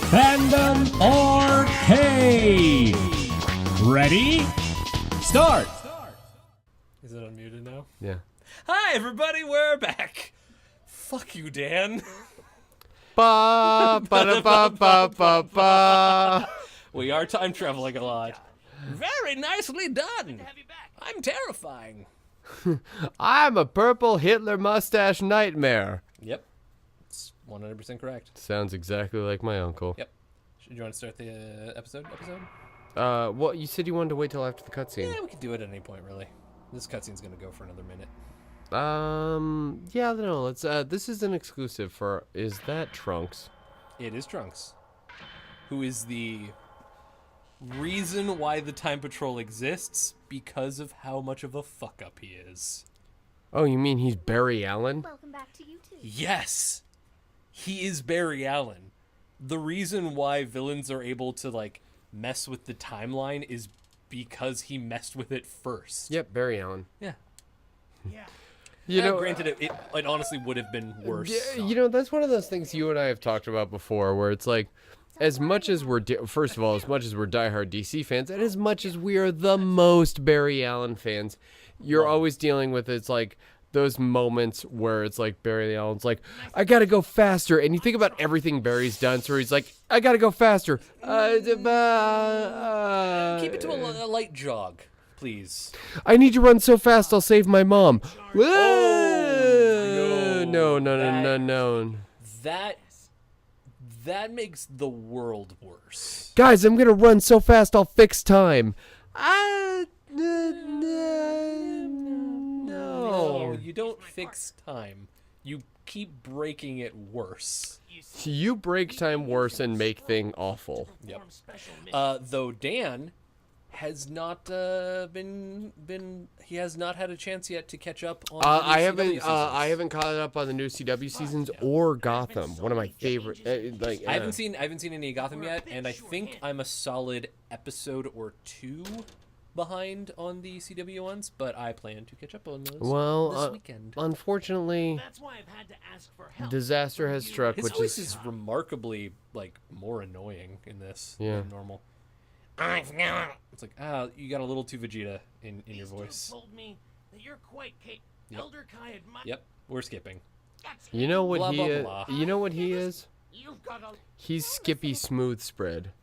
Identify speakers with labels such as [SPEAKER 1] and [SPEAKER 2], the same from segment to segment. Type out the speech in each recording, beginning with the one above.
[SPEAKER 1] Fandom Arcade. Ready? Start.
[SPEAKER 2] Is it unmuted now?
[SPEAKER 3] Yeah.
[SPEAKER 2] Hi, everybody. We're back. Fuck you, Dan.
[SPEAKER 3] Ba ba da ba ba ba ba.
[SPEAKER 2] We are time traveling a lot. Very nicely done. I'm terrifying.
[SPEAKER 3] I'm a purple Hitler mustache nightmare.
[SPEAKER 2] Yep. It's 100% correct.
[SPEAKER 3] Sounds exactly like my uncle.
[SPEAKER 2] Yep. Do you want to start the episode?
[SPEAKER 3] Well, you said you wanted to wait till after the cutscene.
[SPEAKER 2] Yeah, we could do it at any point, really. This cutscene's going to go for another minute.
[SPEAKER 3] Yeah, no, let's, this is an exclusive for, is that Trunks?
[SPEAKER 2] It is Trunks, who is the reason why the Time Patrol exists because of how much of a fuck-up he is.
[SPEAKER 3] Oh, you mean he's Barry Allen?
[SPEAKER 4] Welcome back to you too.
[SPEAKER 2] Yes! He is Barry Allen. The reason why villains are able to, like, mess with the timeline is because he messed with it first.
[SPEAKER 3] Yep, Barry Allen.
[SPEAKER 2] Yeah.
[SPEAKER 4] Yeah.
[SPEAKER 3] You know,
[SPEAKER 2] granted, it honestly would have been worse.
[SPEAKER 3] Yeah, you know, that's one of those things you and I have talked about before, where it's like, as much as we're, first of all, as much as we're diehard DC fans, and as much as we are the most Barry Allen fans, you're always dealing with, it's like, those moments where it's like Barry Allen's like, I gotta go faster, and you think about everything Barry's done, so he's like, I gotta go faster.
[SPEAKER 2] Keep it to a light jog, please.
[SPEAKER 3] I need to run so fast I'll save my mom.
[SPEAKER 2] Oh,
[SPEAKER 3] No.
[SPEAKER 2] That makes the world worse.
[SPEAKER 3] Guys, I'm gonna run so fast I'll fix time.
[SPEAKER 2] No, you don't fix time. You keep breaking it worse.
[SPEAKER 3] You break time worse and make thing awful.
[SPEAKER 2] Yep. Though Dan has not been he has not had a chance yet to catch up on.
[SPEAKER 3] I
[SPEAKER 2] the CW seasons.
[SPEAKER 3] haven't caught up on the new CW seasons or Gotham. One of my favorite.
[SPEAKER 2] I haven't seen any Gotham yet, and I think I'm a solid episode or two behind on the CW ones, but I plan to catch up on those this weekend.
[SPEAKER 3] Unfortunately,
[SPEAKER 4] That's why I've had to ask for help.
[SPEAKER 3] disaster has struck,
[SPEAKER 2] His
[SPEAKER 3] which
[SPEAKER 2] voice
[SPEAKER 3] is
[SPEAKER 2] is remarkably like more annoying in this
[SPEAKER 3] Yeah.
[SPEAKER 2] than normal. It's like, you got a little too Vegeta in your voice.
[SPEAKER 4] Told me that you're quite
[SPEAKER 2] Yep.
[SPEAKER 4] Elder Kai admires.
[SPEAKER 2] Yep, we're skipping.
[SPEAKER 3] you know what
[SPEAKER 2] Blah,
[SPEAKER 3] he
[SPEAKER 2] blah,
[SPEAKER 3] is.
[SPEAKER 2] blah.
[SPEAKER 3] You know what he is.
[SPEAKER 4] You've got a.
[SPEAKER 3] He's Skippy Smooth Spread.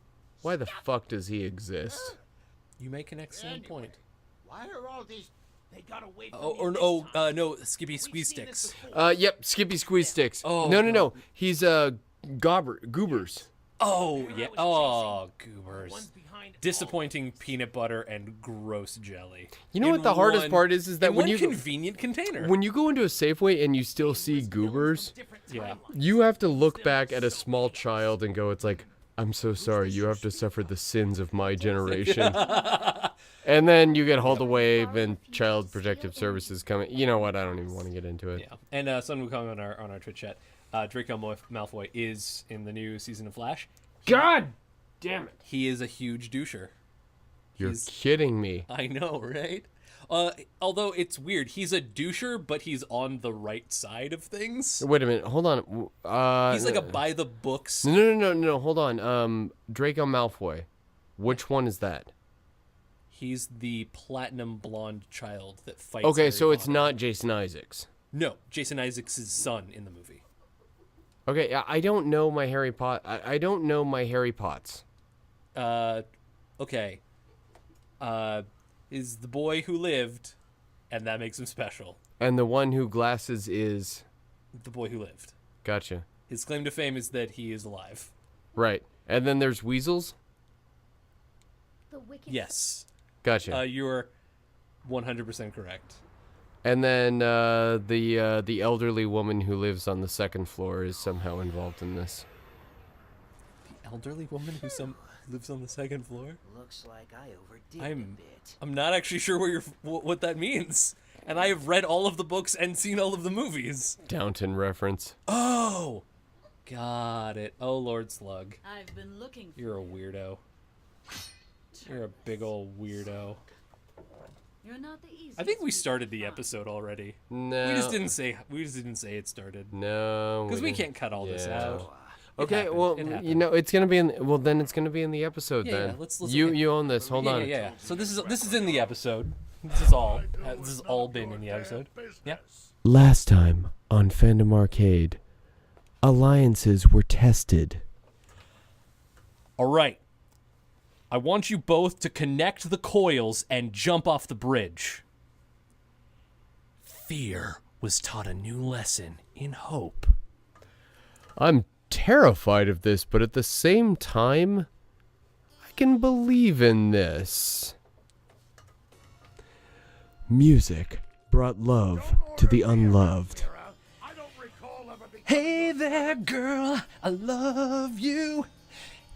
[SPEAKER 3] Why the fuck does he exist?
[SPEAKER 2] You make an excellent point.
[SPEAKER 4] Why are all these? They got away from
[SPEAKER 2] No, Skippy Squeeze Sticks.
[SPEAKER 3] Yep, Skippy Squeeze Sticks.
[SPEAKER 2] Oh,
[SPEAKER 3] No. He's Goobers.
[SPEAKER 2] Oh yeah. Oh, goobers. Disappointing peanut butter and gross jelly.
[SPEAKER 3] You know what the hardest part is that
[SPEAKER 2] in
[SPEAKER 3] when
[SPEAKER 2] one
[SPEAKER 3] you
[SPEAKER 2] convenient container.
[SPEAKER 3] when you go into a Safeway and you still see Goobers,
[SPEAKER 2] Yeah.
[SPEAKER 3] you have to look back at a small child and go, it's like, I'm so sorry, you have to suffer the sins of my generation. And then you get hauled away and Child Protective Services coming. You know what? I don't even want to get into it.
[SPEAKER 2] Yeah. And Sun Wukong on our Twitch chat. Draco Malfoy is in the new season of Flash.
[SPEAKER 3] God damn it.
[SPEAKER 2] He is a huge doucher.
[SPEAKER 3] You're kidding me.
[SPEAKER 2] I know, right? Although it's weird, he's a doucher, but he's on the right side of things.
[SPEAKER 3] Wait a minute. Hold on.
[SPEAKER 2] He's like a by the books.
[SPEAKER 3] No. Hold on. Draco Malfoy. Which one is that?
[SPEAKER 2] He's the platinum blonde child that fights.
[SPEAKER 3] Okay,
[SPEAKER 2] Harry
[SPEAKER 3] so it's
[SPEAKER 2] Potter.
[SPEAKER 3] not Jason Isaacs.
[SPEAKER 2] No, Jason Isaacs' son in the movie.
[SPEAKER 3] Okay, I don't know my Harry Pot. I don't know my Harry Pots.
[SPEAKER 2] Okay. Is the boy who lived, and that makes him special.
[SPEAKER 3] And the one who glasses is.
[SPEAKER 2] The boy who lived.
[SPEAKER 3] Gotcha.
[SPEAKER 2] His claim to fame is that he is alive.
[SPEAKER 3] Right. And then there's Weasels.
[SPEAKER 4] The wicked.
[SPEAKER 2] Yes.
[SPEAKER 3] Gotcha.
[SPEAKER 2] You're 100% correct.
[SPEAKER 3] And then the elderly woman who lives on the second floor is somehow involved in this.
[SPEAKER 2] The elderly woman who lives on the second floor?
[SPEAKER 4] Looks like I overdid a bit.
[SPEAKER 2] I'm not actually sure what that means. And I have read all of the books and seen all of the movies.
[SPEAKER 3] Downton reference.
[SPEAKER 2] Oh! Got it. Oh, Lord Slug.
[SPEAKER 5] I've been looking for
[SPEAKER 2] You're a weirdo. You're a big old weirdo.
[SPEAKER 5] You're not the easiest.
[SPEAKER 2] I think we started the episode already.
[SPEAKER 3] No.
[SPEAKER 2] We just didn't say it started.
[SPEAKER 3] No.
[SPEAKER 2] Because we can't cut all this
[SPEAKER 3] Yeah.
[SPEAKER 2] out.
[SPEAKER 3] Okay,
[SPEAKER 2] happened.
[SPEAKER 3] well,
[SPEAKER 2] It happened.
[SPEAKER 3] you know, it's gonna be in. Well, then it's gonna be in the episode.
[SPEAKER 2] Yeah,
[SPEAKER 3] then
[SPEAKER 2] yeah, let's
[SPEAKER 3] you own this. Hold on.
[SPEAKER 2] Yeah. So this is in the episode. This has all been in the episode. Yeah.
[SPEAKER 3] Last time on Fandom Arcade, alliances were tested.
[SPEAKER 2] All right. I want you both to connect the coils and jump off the bridge. Fear was taught a new lesson in hope.
[SPEAKER 3] I'm terrified of this, but at the same time, I can believe in this. Music brought love to the unloved.
[SPEAKER 2] Hey there, girl, I love you,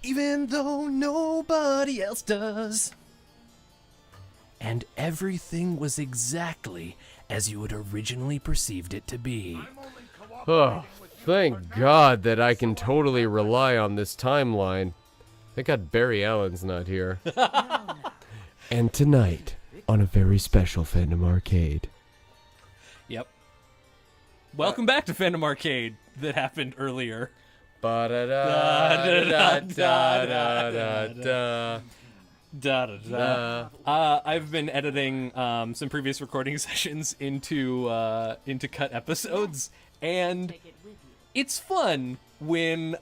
[SPEAKER 2] even though nobody else does. And everything was exactly as you had originally perceived it to be.
[SPEAKER 3] Oh, thank God that I can totally rely on this timeline. Thank God Barry Allen's not here. And tonight, on a very special Fandom Arcade.
[SPEAKER 2] Yep. Welcome back to Fandom Arcade that happened earlier. I've been editing some previous recording sessions into cut episodes, and it's fun when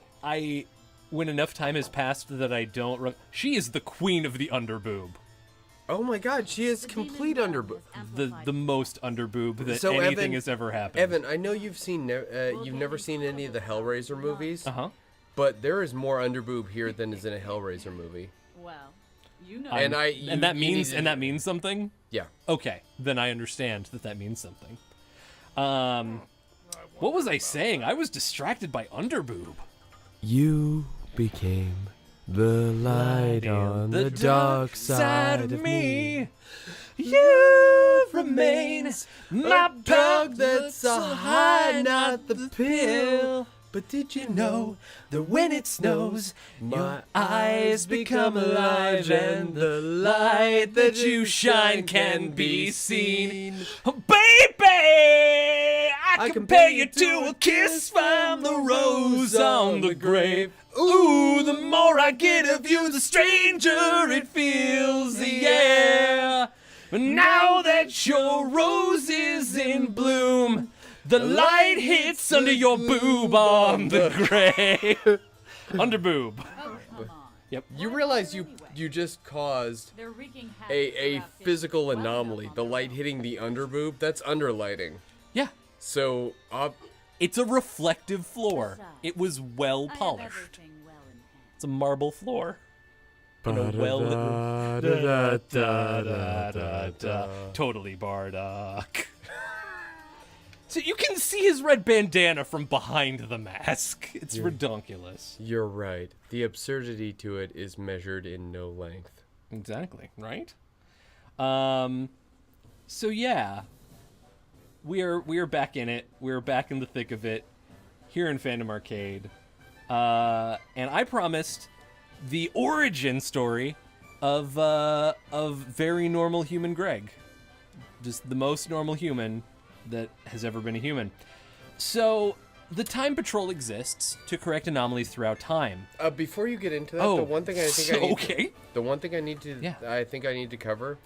[SPEAKER 2] enough time has passed that I don't. She is the queen of the underboob.
[SPEAKER 3] Oh my God, she is complete underboob.
[SPEAKER 2] The most underboob that
[SPEAKER 3] So,
[SPEAKER 2] anything
[SPEAKER 3] Evan,
[SPEAKER 2] has ever happened.
[SPEAKER 3] Evan, I know you've never seen any of the Hellraiser movies.
[SPEAKER 2] Uh-huh.
[SPEAKER 3] But there is more underboob here than is in a Hellraiser movie.
[SPEAKER 5] Well, you know.
[SPEAKER 3] And
[SPEAKER 2] that means something?
[SPEAKER 3] Yeah.
[SPEAKER 2] Okay, then I understand that means something. What was I saying? I was distracted by underboob.
[SPEAKER 3] You became the light on the dark side of me.
[SPEAKER 2] You remain my
[SPEAKER 3] Drug that's a high, not the pill. But did you know that when it snows, my eyes become alive and the light that you shine can be seen?
[SPEAKER 2] Oh, baby, I compare you to a kiss from the rose on the grave. Ooh, the more I get of you, the stranger it feels, yeah. But now that your rose is in bloom, the light hits under your boob on the grave. Under boob.
[SPEAKER 5] Oh, come on.
[SPEAKER 2] Yep.
[SPEAKER 3] You realize you just caused
[SPEAKER 5] They're wreaking havoc
[SPEAKER 3] a
[SPEAKER 5] throughout this
[SPEAKER 3] physical
[SPEAKER 5] world.
[SPEAKER 3] anomaly. The light hitting the underboob, that's underlighting.
[SPEAKER 2] Yeah.
[SPEAKER 3] So,
[SPEAKER 2] It's a reflective floor. It was well
[SPEAKER 5] I have
[SPEAKER 2] polished.
[SPEAKER 5] everything well in hand.
[SPEAKER 2] It's a marble floor. In a well-lit room. Totally Bardock. So you can see his red bandana from behind the mask. It's redonkulous.
[SPEAKER 3] You're right. The absurdity to it is measured in no length.
[SPEAKER 2] Exactly, right? So yeah. We are back in it. We're back in the thick of it here in Fandom Arcade. And I promised the origin story of very normal human Greg. Just the most normal human that has ever been a human. So, the Time Patrol exists to correct anomalies throughout time.
[SPEAKER 3] Before you get into that, the one thing I think I need to cover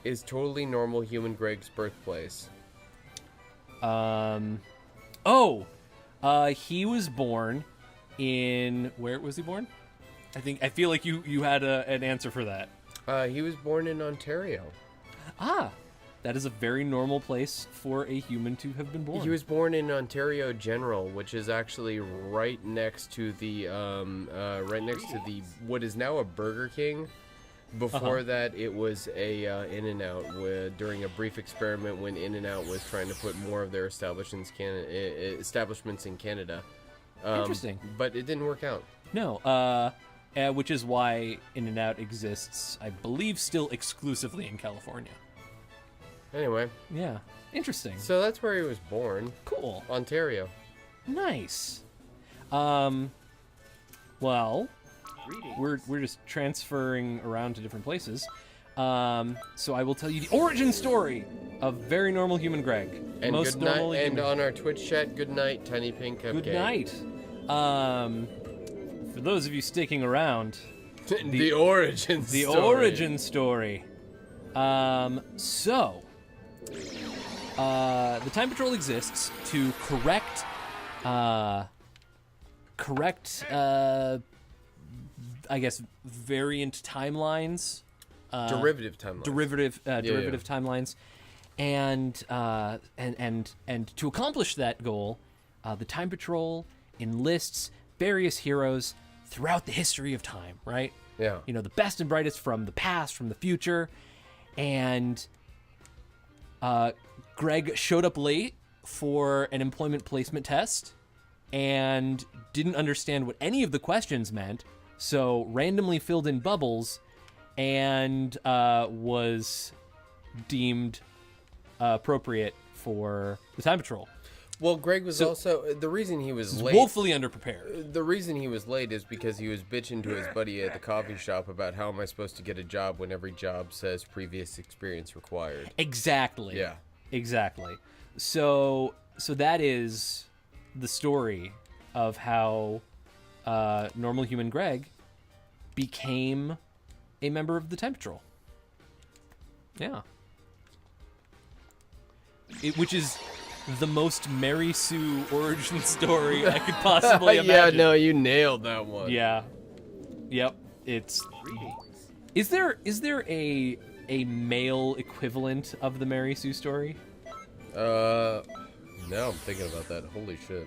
[SPEAKER 3] is totally normal human Greg's birthplace.
[SPEAKER 2] He was born in, where was he born? I feel like you had an answer for that.
[SPEAKER 3] He was born in Ontario.
[SPEAKER 2] That is a very normal place for a human to have been born.
[SPEAKER 3] He was born in Ontario General, which is actually right next to the what is now a Burger King. Before that, it was a In-N-Out. During a brief experiment when In-N-Out was trying to put more of their establishments in Canada.
[SPEAKER 2] Interesting,
[SPEAKER 3] but it didn't work out.
[SPEAKER 2] No, which is why In-N-Out exists, I believe, still exclusively in California.
[SPEAKER 3] Anyway.
[SPEAKER 2] Yeah. Interesting.
[SPEAKER 3] So that's where he was born.
[SPEAKER 2] Cool.
[SPEAKER 3] Ontario.
[SPEAKER 2] Nice. Well, we're just transferring around to different places. So I will tell you the origin story of very normal human Greg.
[SPEAKER 3] And
[SPEAKER 2] most
[SPEAKER 3] good night.
[SPEAKER 2] normal
[SPEAKER 3] And
[SPEAKER 2] human.
[SPEAKER 3] on our Twitch chat, good night, Tiny Pink Cupcake.
[SPEAKER 2] Good night. for those of you sticking around,
[SPEAKER 3] The origin
[SPEAKER 2] the
[SPEAKER 3] story.
[SPEAKER 2] origin story. So, the Time Patrol exists to correct, I guess, variant timelines.
[SPEAKER 3] Derivative timeline.
[SPEAKER 2] Derivative timelines, and to accomplish that goal, the Time Patrol enlists various heroes throughout the history of time. Right?
[SPEAKER 3] Yeah.
[SPEAKER 2] You know, the best and brightest from the past, from the future, and Greg showed up late for an employment placement test and didn't understand what any of the questions meant, so randomly filled in bubbles and was deemed appropriate for the Time Patrol.
[SPEAKER 3] Well, Greg was also the reason he was late.
[SPEAKER 2] Woefully underprepared.
[SPEAKER 3] The reason he was late is because he was bitching to his buddy at the coffee shop about how am I supposed to get a job when every job says previous experience required.
[SPEAKER 2] Exactly.
[SPEAKER 3] Yeah.
[SPEAKER 2] Exactly. So that is the story of how normal human Greg became a member of the Time Patrol. Yeah. Which is the most Mary Sue origin story I could possibly imagine.
[SPEAKER 3] Yeah, no, you nailed that one.
[SPEAKER 2] Yeah. Yep. It's. Is there a male equivalent of the Mary Sue story?
[SPEAKER 3] Now I'm thinking about that. Holy shit.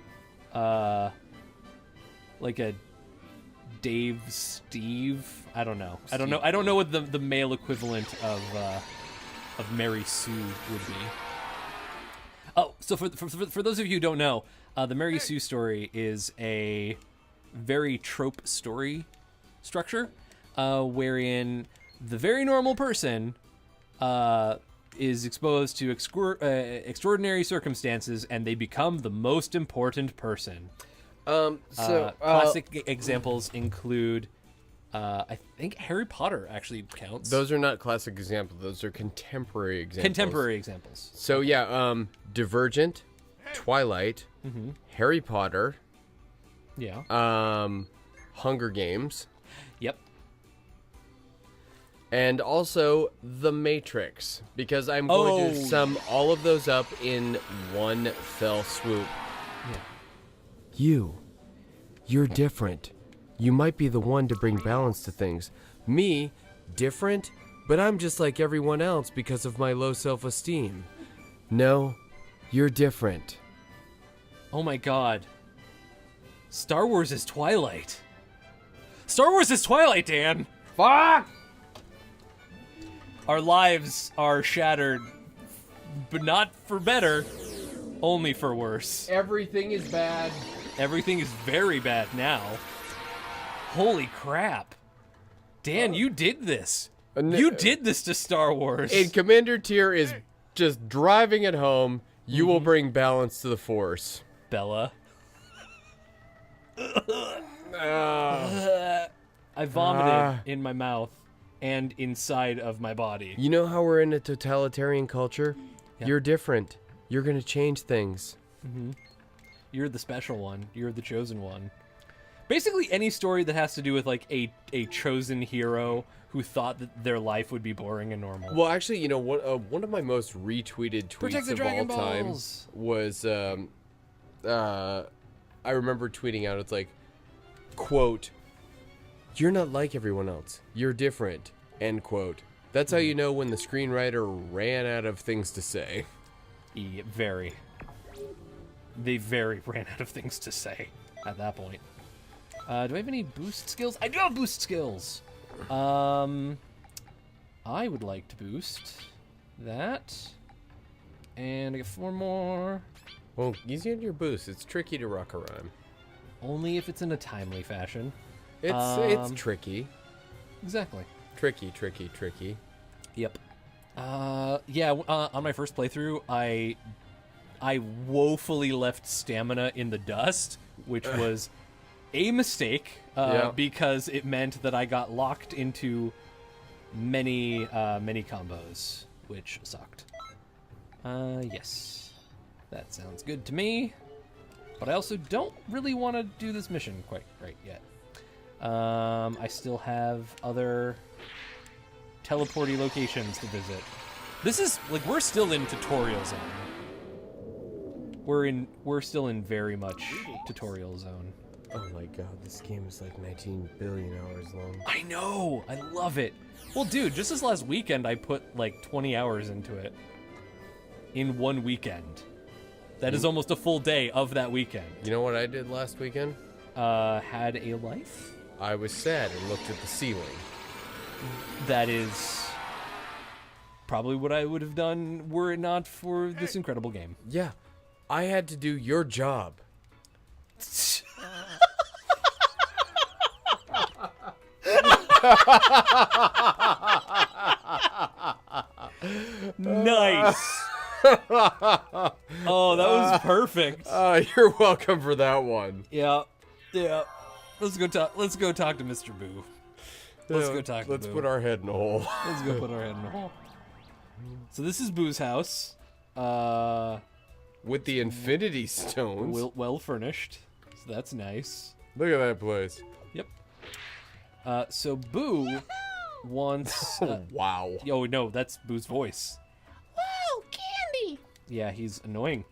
[SPEAKER 2] Like a Dave Steve? I don't know. I don't know what the male equivalent of Mary Sue would be. Oh, so for those of you who don't know, the Mary Sue story is a very trope story structure, wherein the very normal person is exposed to extraordinary circumstances, and they become the most important person. Classic examples include, I think Harry Potter actually counts.
[SPEAKER 3] Those are not classic examples. Those are contemporary examples.
[SPEAKER 2] Contemporary examples.
[SPEAKER 3] So yeah, Divergent, Twilight, Harry Potter,
[SPEAKER 2] Yeah.
[SPEAKER 3] Hunger Games,
[SPEAKER 2] Yep.
[SPEAKER 3] and also The Matrix, because I'm going to sum all of those up in one fell swoop.
[SPEAKER 2] Yeah.
[SPEAKER 3] You're different. You might be the one to bring balance to things. Me, different, but I'm just like everyone else because of my low self-esteem. No, you're different.
[SPEAKER 2] Oh my god. Star Wars is Twilight. Star Wars is Twilight, Dan.
[SPEAKER 3] Fuck!
[SPEAKER 2] Our lives are shattered, but not for better, only for worse.
[SPEAKER 3] Everything is bad.
[SPEAKER 2] Everything is very bad now. Holy crap. Dan, you did this. You did this to Star Wars.
[SPEAKER 3] And Commander Tier is just driving it home. You will bring balance to the Force.
[SPEAKER 2] Bella. I vomited in my mouth and inside of my body.
[SPEAKER 3] You know how we're in a totalitarian culture?
[SPEAKER 2] Yeah.
[SPEAKER 3] You're different. You're going to change things.
[SPEAKER 2] You're the special one. You're the chosen one. Basically, any story that has to do with like a chosen hero who thought that their life would be boring and normal.
[SPEAKER 3] Well, actually, you know, one of my most retweeted
[SPEAKER 2] Protect
[SPEAKER 3] tweets
[SPEAKER 2] the
[SPEAKER 3] of
[SPEAKER 2] Dragon
[SPEAKER 3] all time
[SPEAKER 2] Balls.
[SPEAKER 3] was, I remember tweeting out, it's like, quote, "You're not like everyone else. You're different," end quote. That's how you know when the screenwriter ran out of things to say.
[SPEAKER 2] Yeah, very. They very ran out of things to say at that point. Do I have any boost skills? I do have boost skills. I would like to boost that. And I get 4 more.
[SPEAKER 3] Well, easy on your boost. It's tricky to rock a rhyme.
[SPEAKER 2] Only if it's in a timely fashion.
[SPEAKER 3] It's tricky.
[SPEAKER 2] Exactly.
[SPEAKER 3] Tricky.
[SPEAKER 2] Yep. Yeah, on my first playthrough, I woefully left stamina in the dust, which was a mistake, because it meant that I got locked into many combos, which sucked. Yes. That sounds good to me. But I also don't really want to do this mission quite right yet. I still have other teleporty locations to visit. This is like we're still in tutorial zone. We're still in very much tutorial zone.
[SPEAKER 3] Oh my god, this game is like 19 billion hours long.
[SPEAKER 2] I know. I love it. Well, dude, just this last weekend I put like 20 hours into it. In one weekend. That is almost a full day of that weekend.
[SPEAKER 3] You know what I did last weekend?
[SPEAKER 2] Had a life?
[SPEAKER 3] I was sad and looked at the ceiling.
[SPEAKER 2] That is probably what I would have done were it not for this incredible game.
[SPEAKER 3] Yeah, I had to do your job.
[SPEAKER 2] Nice. Oh, that was perfect.
[SPEAKER 3] You're welcome for that one.
[SPEAKER 2] Yeah. Let's go talk to Mr. Boo. Let's go talk to Boo.
[SPEAKER 3] Let's put our head in a hole.
[SPEAKER 2] Let's go put our head in a hole. So this is Boo's house.
[SPEAKER 3] With the infinity stones.
[SPEAKER 2] Well furnished. So that's nice.
[SPEAKER 3] Look at that place.
[SPEAKER 2] Yep. So Boo wants...
[SPEAKER 3] wow.
[SPEAKER 2] Oh, no, that's Boo's voice.
[SPEAKER 4] Whoa, candy!
[SPEAKER 2] Yeah, he's annoying.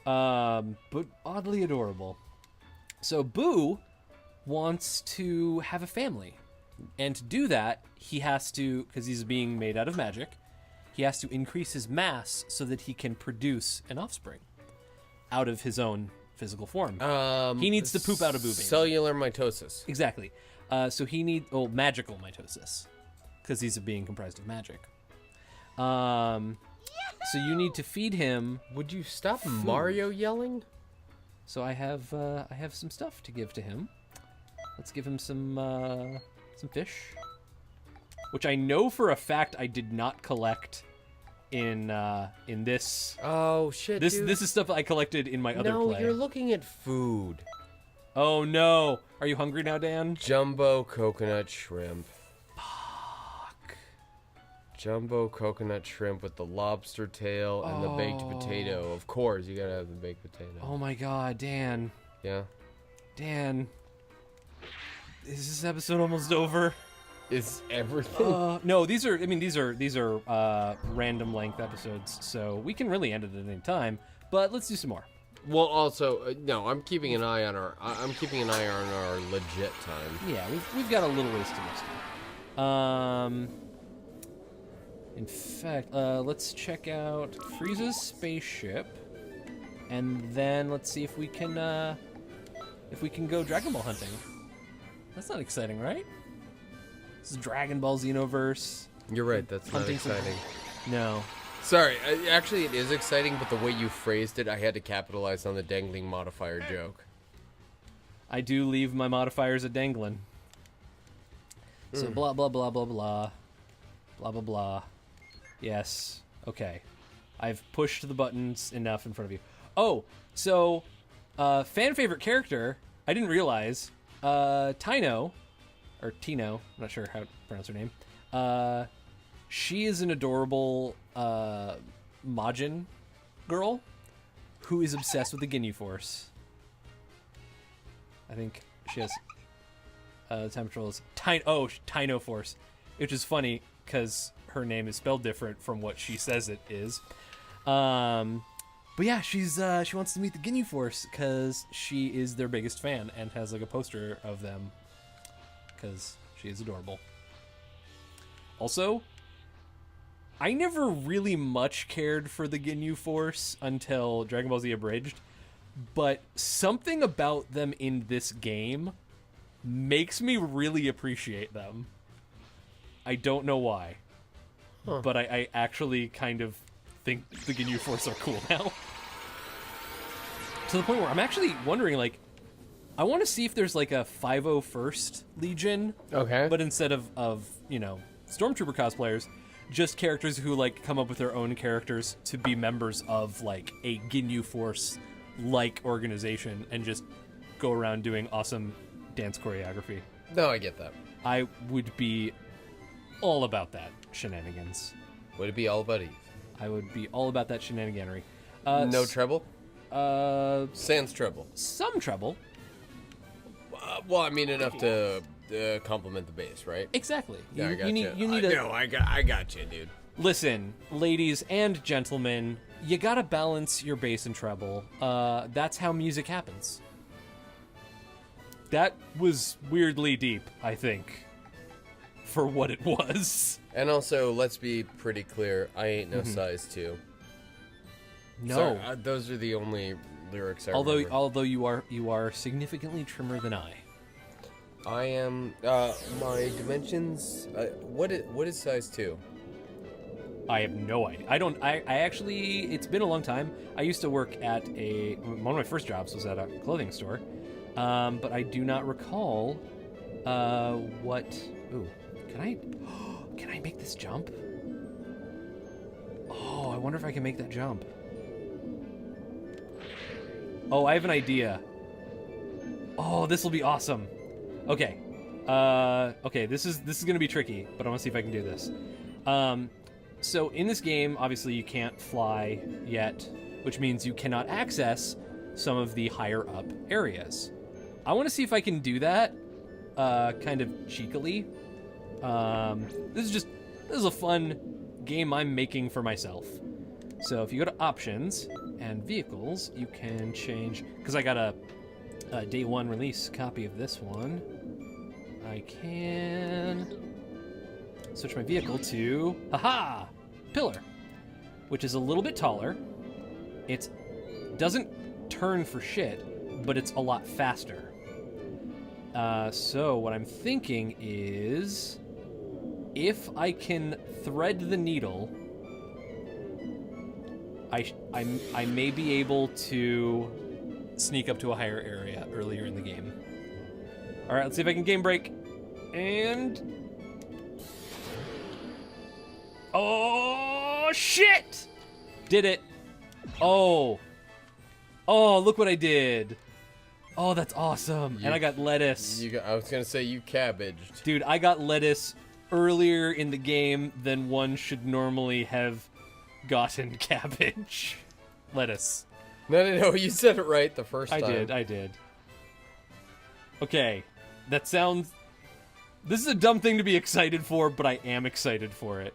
[SPEAKER 2] But oddly adorable. So Boo wants to have a family. And to do that, he has to, because he's being made out of magic, he has to increase his mass so that he can produce an offspring out of his own physical form. He needs to poop out a Boo baby.
[SPEAKER 3] Cellular mitosis.
[SPEAKER 2] Exactly. So he needs, magical mitosis, because he's a being comprised of magic. So you need to feed him.
[SPEAKER 3] Would you stop Mario yelling?
[SPEAKER 2] So I have some stuff to give to him. Let's give him some fish, which I know for a fact I did not collect in this.
[SPEAKER 3] Oh shit!
[SPEAKER 2] This
[SPEAKER 3] dude.
[SPEAKER 2] this is stuff I collected in my other play.
[SPEAKER 3] No, you're looking at food.
[SPEAKER 2] Oh no! Are you hungry now, Dan?
[SPEAKER 3] Jumbo coconut shrimp.
[SPEAKER 2] Fuck.
[SPEAKER 3] Jumbo coconut shrimp with the lobster tail and the baked potato. Of course, you gotta have the baked potato.
[SPEAKER 2] Oh my god, Dan.
[SPEAKER 3] Yeah.
[SPEAKER 2] Dan. Is this episode almost over?
[SPEAKER 3] Is everything?
[SPEAKER 2] No, these are random length episodes, so we can really end it at any time. But let's do some more.
[SPEAKER 3] Well, also, no, I'm keeping an eye on our legit time.
[SPEAKER 2] Yeah, we've got a little ways to go still. In fact, let's check out Frieza's spaceship, and then let's see if we can go Dragon Ball hunting. That's not exciting, right? This is Dragon Ball Xenoverse.
[SPEAKER 3] You're right. That's not
[SPEAKER 2] Hunting
[SPEAKER 3] exciting.
[SPEAKER 2] No.
[SPEAKER 3] Sorry. Actually, it is exciting, but the way you phrased it, I had to capitalize on the dangling modifier joke.
[SPEAKER 2] I do leave my modifiers a dangling. So blah blah blah blah blah. Blah blah blah. Yes. Okay. I've pushed the buttons enough in front of you. Oh, so fan favorite character, I didn't realize, Tino, or Tino, I'm not sure how to pronounce her name. She is an adorable Majin girl who is obsessed with the Ginyu Force. I think she has time control is Tino Force, which is funny because her name is spelled different from what she says it is. But yeah, she wants to meet the Ginyu Force because she is their biggest fan and has like a poster of them because she is adorable. Also, I never really much cared for the Ginyu Force until Dragon Ball Z Abridged, but something about them in this game makes me really appreciate them. I don't know why, but I actually kind of think the Ginyu Force are cool now. To the point where I'm actually wondering, like, I want to see if there's like a 501st Legion.
[SPEAKER 3] Okay.
[SPEAKER 2] But instead of Stormtrooper cosplayers, just characters who like come up with their own characters to be members of like a Ginyu Force like organization and just go around doing awesome dance choreography.
[SPEAKER 3] No, I get that.
[SPEAKER 2] I would be all about that shenanigans.
[SPEAKER 3] Would it be all about Eve?
[SPEAKER 2] I would be all about that shenaniganery.
[SPEAKER 3] No treble? Sans treble.
[SPEAKER 2] Some treble.
[SPEAKER 3] Well, I mean enough to complement the bass, right?
[SPEAKER 2] Exactly.
[SPEAKER 3] Yeah, I got
[SPEAKER 2] you need a...
[SPEAKER 3] No, I got you, dude.
[SPEAKER 2] Listen, ladies and gentlemen, you gotta balance your bass and treble. That's how music happens. That was weirdly deep, I think, for what it was.
[SPEAKER 3] And also, let's be pretty clear, I ain't no size 2.
[SPEAKER 2] No.
[SPEAKER 3] Sorry, those are the only lyrics I remember.
[SPEAKER 2] Although you are significantly trimmer than I.
[SPEAKER 3] I am, my dimensions, what is size 2?
[SPEAKER 2] I have no idea. I actually, it's been a long time. I used to work at one of my first jobs was at a clothing store. But I do not recall, ooh, can I make this jump? Oh, I wonder if I can make that jump. Oh, I have an idea. Oh, this will be awesome. Okay. Okay, this is gonna be tricky, but I wanna see if I can do this. So in this game, obviously you can't fly yet, which means you cannot access some of the higher up areas. I want to see if I can do that, kind of cheekily. This is a fun game I'm making for myself. So if you go to options and vehicles, you can change, because I got a day 1 release copy of this one. I can switch my vehicle to, haha, Pillar, which is a little bit taller. It doesn't turn for shit, but it's a lot faster. So what I'm thinking is, if I can thread the needle, I may be able to sneak up to a higher area earlier in the game. All right, let's see if I can game break. And oh shit! Did it? Oh, look what I did. Oh, that's awesome. And I got lettuce.
[SPEAKER 3] I was gonna say you cabbaged.
[SPEAKER 2] Dude, I got lettuce earlier in the game than one should normally have gotten cabbage. Lettuce.
[SPEAKER 3] No, you said it right the first time.
[SPEAKER 2] I did. Okay, that sounds... This is a dumb thing to be excited for, but I am excited for it.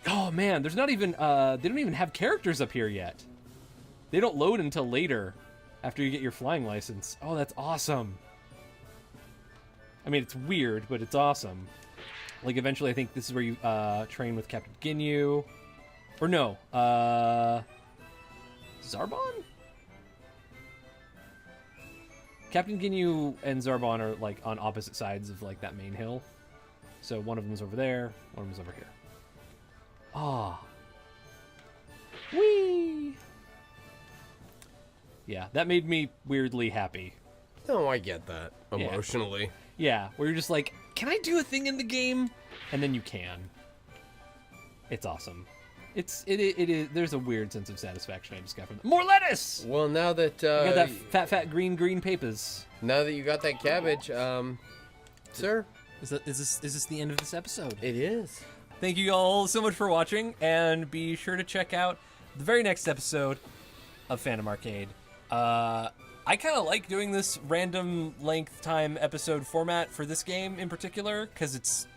[SPEAKER 2] Oh man, there's not even, they don't even have characters up here yet. They don't load until later, after you get your flying license. Oh, that's awesome. I mean, it's weird, but it's awesome. Like, eventually I think this is where you, train with Captain Ginyu. Or no, Zarbon? Captain Ginyu and Zarbon are, like, on opposite sides of, like, that main hill. So one of them's over there, one of them's over here. Ah. Whee! Yeah, that made me weirdly happy.
[SPEAKER 3] No, I get that. Emotionally.
[SPEAKER 2] Yeah, where you're just like, can I do a thing in the game? And then you can. It's awesome. It is. There's a weird sense of satisfaction I just got from that. More lettuce!
[SPEAKER 3] Well, now that
[SPEAKER 2] I got that fat green papers.
[SPEAKER 3] now that you got that cabbage, sir,
[SPEAKER 2] Is this the end of this episode?
[SPEAKER 3] it is.
[SPEAKER 2] Thank you all so much for watching, and be sure to check out the very next episode of Fandom Arcade. I kind of like doing this random length time episode format for this game in particular, because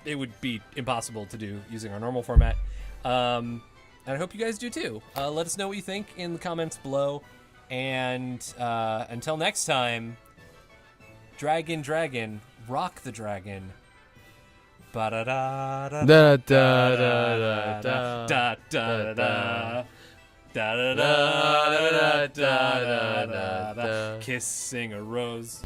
[SPEAKER 2] it would be impossible to do using our normal format. And I hope you guys do too. Let us know what you think in the comments below. And until next time, Dragon, rock the dragon. Ba da da da
[SPEAKER 3] Da da da da da.
[SPEAKER 2] da da da. Da da da da da da da. Kissing a rose.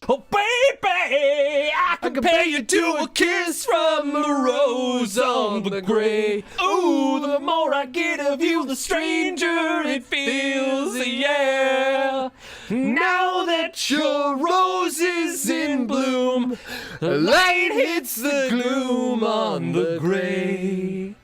[SPEAKER 2] Oh baby, I compare you to a kiss from a rose on the grave. Ooh, the more I get of you, the stranger it feels, yeah. Now that your rose is in bloom, the light hits the gloom on the grave.